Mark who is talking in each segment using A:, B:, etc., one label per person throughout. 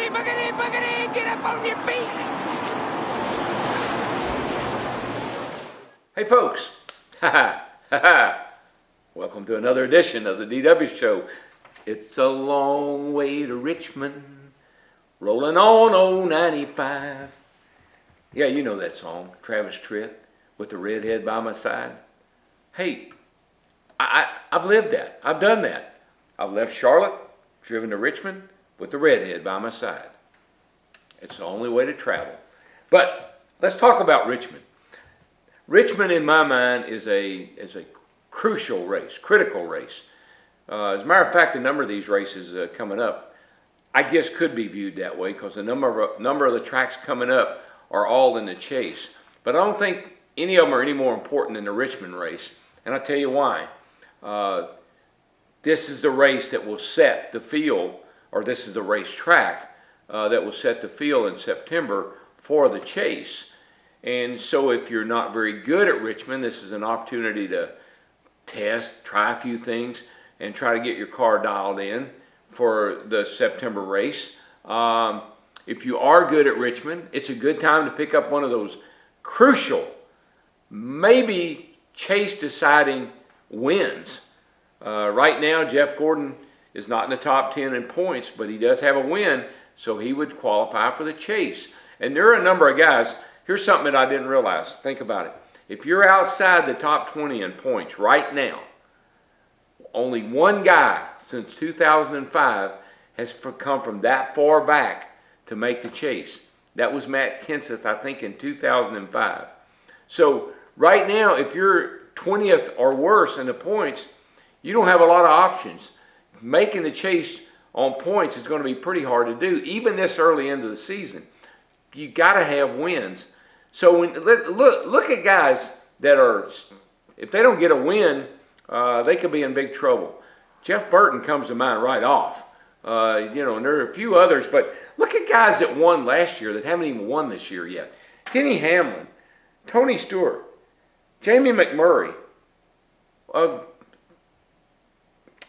A: boogity, boogity, get up on your feet.
B: Hey folks, welcome to another edition of the DW Show. It's a long way to Richmond, rolling on 095. Yeah, you know that song, Travis Tritt, with the redhead by my side. Hey, I've lived that. I've done that. I've left Charlotte, driven to Richmond with the redhead by my side. It's the only way to travel. But let's talk about Richmond. Richmond, in my mind, is a crucial race, critical race. As a matter of fact, a number of these races coming up, I guess could be viewed that way because the number of the tracks coming up are all in the chase. But I don't think any of them are any more important than the Richmond race, and I'll tell you why. This is the race that will set the field, or this is the racetrack that will set the field in September for the chase. And so if you're not very good at Richmond, this is an opportunity to test, try a few things, and try to get your car dialed in for the September race. If you are good at Richmond, it's a good time to pick up one of those crucial, maybe chase-deciding wins. Right now, Jeff Gordon is not in the top 10 in points, but he does have a win, so he would qualify for the chase. And there are a number of guys. Here's something that I didn't realize. Think about it. If you're outside the top 20 in points right now, only one guy since 2005 has come from that far back to make the chase. That was Matt Kenseth, I think, in 2005. So right now, if you're 20th or worse in the points, you don't have a lot of options. Making the chase on points is going to be pretty hard to do, even this early into the season. You got to have wins. So look at guys that are, if they don't get a win, they could be in big trouble. Jeff Burton comes to mind right off. And there are a few others, but look at guys that won last year that haven't even won this year yet. Denny Hamlin, Tony Stewart, Jamie McMurray.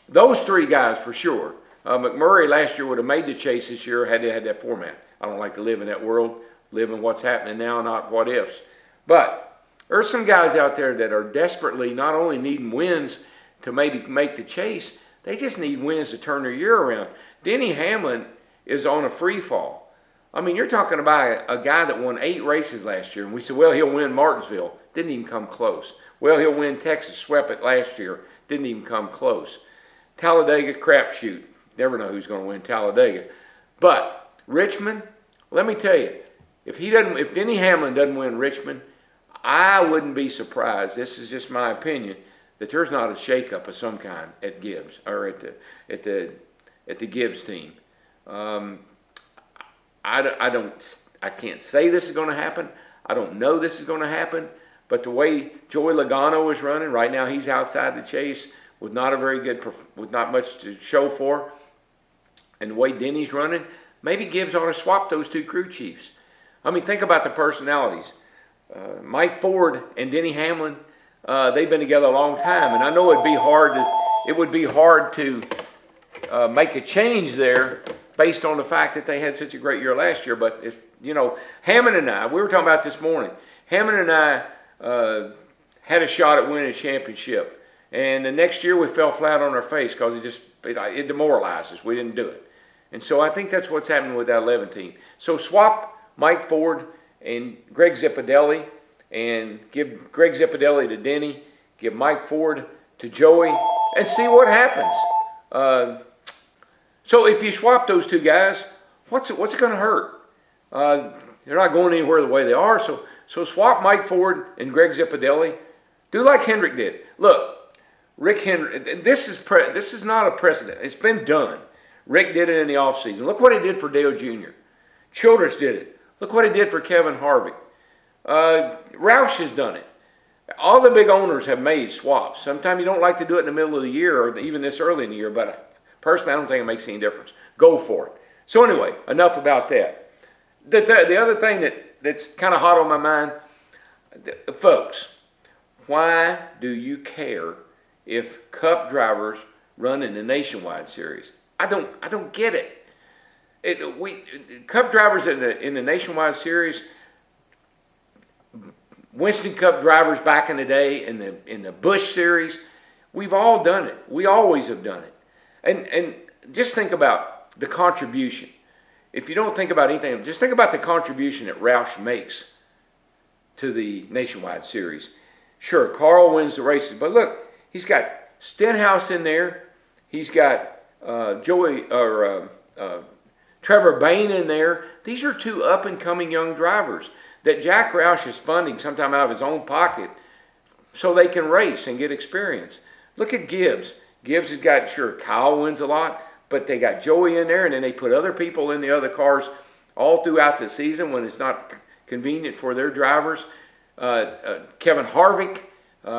B: Those three guys for sure. McMurray last year would have made the chase this year had they had that format. I don't like to live in that world, live in what's happening now, not what ifs. But there's some guys out there that are desperately not only needing wins to maybe make the chase, they just need wins to turn their year around. Denny Hamlin is on a free fall. I mean, you're talking about a guy that won 8 races last year, and we said, well, he'll win Martinsville. Didn't even come close. Well, he'll win Texas, swept it last year. Didn't even come close. Talladega, crapshoot. Never know who's going to win Talladega. But Richmond, let me tell you, if Denny Hamlin doesn't win Richmond, I wouldn't be surprised. This is just my opinion that there's not a shakeup of some kind at Gibbs or at the Gibbs team. I can't say this is going to happen. I don't know this is going to happen. But the way Joey Logano is running right now, he's outside the chase with not much to show for. And the way Denny's running, maybe Gibbs ought to swap those two crew chiefs. I mean, think about the personalities. Mike Ford and Denny Hamlin, they've been together a long time, and I know it would be hard to make a change there based on the fact that they had such a great year last year. But Hammond and I, we were talking about this morning. Hammond and I had a shot at winning a championship, and the next year we fell flat on our face because it demoralized us. We didn't do it. And so I think that's what's happening with that 11 team. So swap Mike Ford and Greg Zipadelli and give Greg Zipadelli to Denny, give Mike Ford to Joey, and see what happens. So if you swap those two guys, what's it going to hurt? They're not going anywhere the way they are, so swap Mike Ford and Greg Zipadelli. Do like Hendrick did. Look, Rick Hendrick, this is not a precedent. It's been done. Rick did it in the offseason. Look what he did for Dale Jr. Childress did it. Look what he did for Kevin Harvick. Roush has done it. All the big owners have made swaps. Sometimes you don't like to do it in the middle of the year or even this early in the year, but personally I don't think it makes any difference. Go for it. So anyway, enough about that. The other thing that's kind of hot on my mind, folks, why do you care if Cup drivers run in the Nationwide Series? I don't get it. Cup drivers in the Nationwide Series, Winston Cup drivers back in the day in the Busch Series, we've all done it. We always have done it. And just think about the contribution. If you don't think about anything, just think about the contribution that Roush makes to the Nationwide Series. Sure, Carl wins the races, but look, he's got Stenhouse in there. He's got Trevor Bayne in there. These are two up-and-coming young drivers that Jack Roush is funding sometime out of his own pocket so they can race and get experience. Look at Gibbs. Gibbs has got, sure, Kyle wins a lot, but they got Joey in there, and then they put other people in the other cars all throughout the season when it's not convenient for their drivers. Kevin Harvick,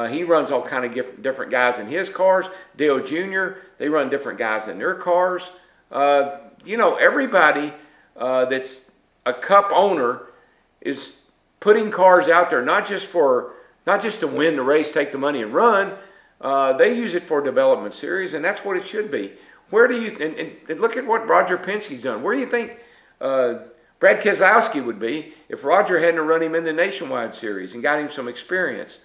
B: he runs all kind of different guys in his cars. Dale Jr., they run different guys in their cars. Everybody that's a Cup owner is putting cars out there not just to win the race, take the money and run. They use it for development series, and that's what it should be. Where do you and look at what Roger Penske's done? Where do you think Brad Keselowski would be if Roger hadn't run him in the Nationwide Series and got him some experience?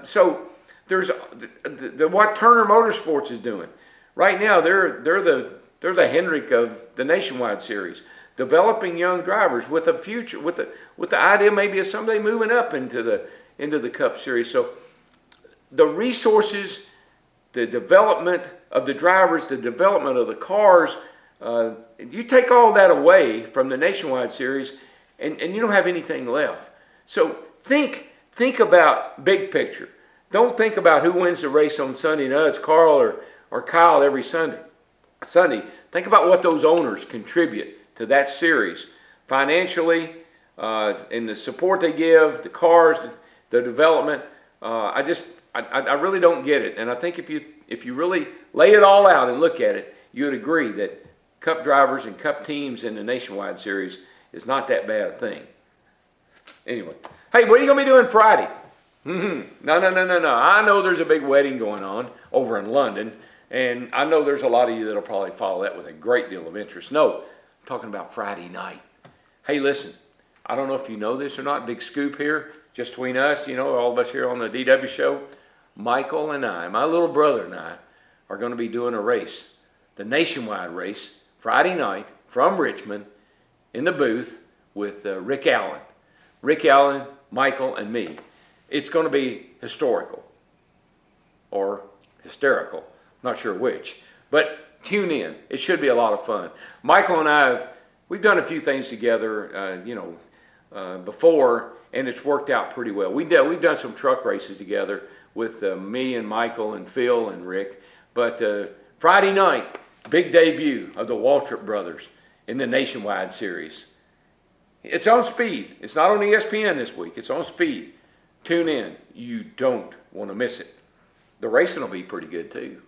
B: So there's what Turner Motorsports is doing right now. They're the Hendrick of the Nationwide Series, developing young drivers with a future, with the idea maybe of someday moving up into the Cup Series. So the resources, the development of the drivers, the development of the cars, you take all that away from the Nationwide Series, and you don't have anything left. So think about big picture. Don't think about who wins the race on Sunday. No, it's Carl or Kyle every Sunday. Think about what those owners contribute to that series financially, and the support they give, the cars, the development. I really don't get it, and I think if you really lay it all out and look at it, you would agree that Cup drivers and Cup teams in the Nationwide Series is not that bad a thing. Anyway, hey, what are you going to be doing Friday? No. I know there's a big wedding going on over in London, and I know there's a lot of you that'll probably follow that with a great deal of interest. No, I'm talking about Friday night. Hey, listen, I don't know if you know this or not, big scoop here, just between us, all of us here on the DW show. Michael and I, my little brother and I, are going to be doing a race, the Nationwide race, Friday night from Richmond in the booth with Rick Allen. Rick Allen, Michael, and me. It's going to be historical or hysterical, not sure which, but tune in. It should be a lot of fun. Michael and I we've done a few things together, before, and it's worked out pretty well. We've done some truck races together with me and Michael and Phil and Rick, but Friday night, big debut of the Waltrip brothers in the Nationwide Series. It's on Speed. It's not on ESPN this week. It's on Speed. Tune in. You don't want to miss it. The racing will be pretty good too.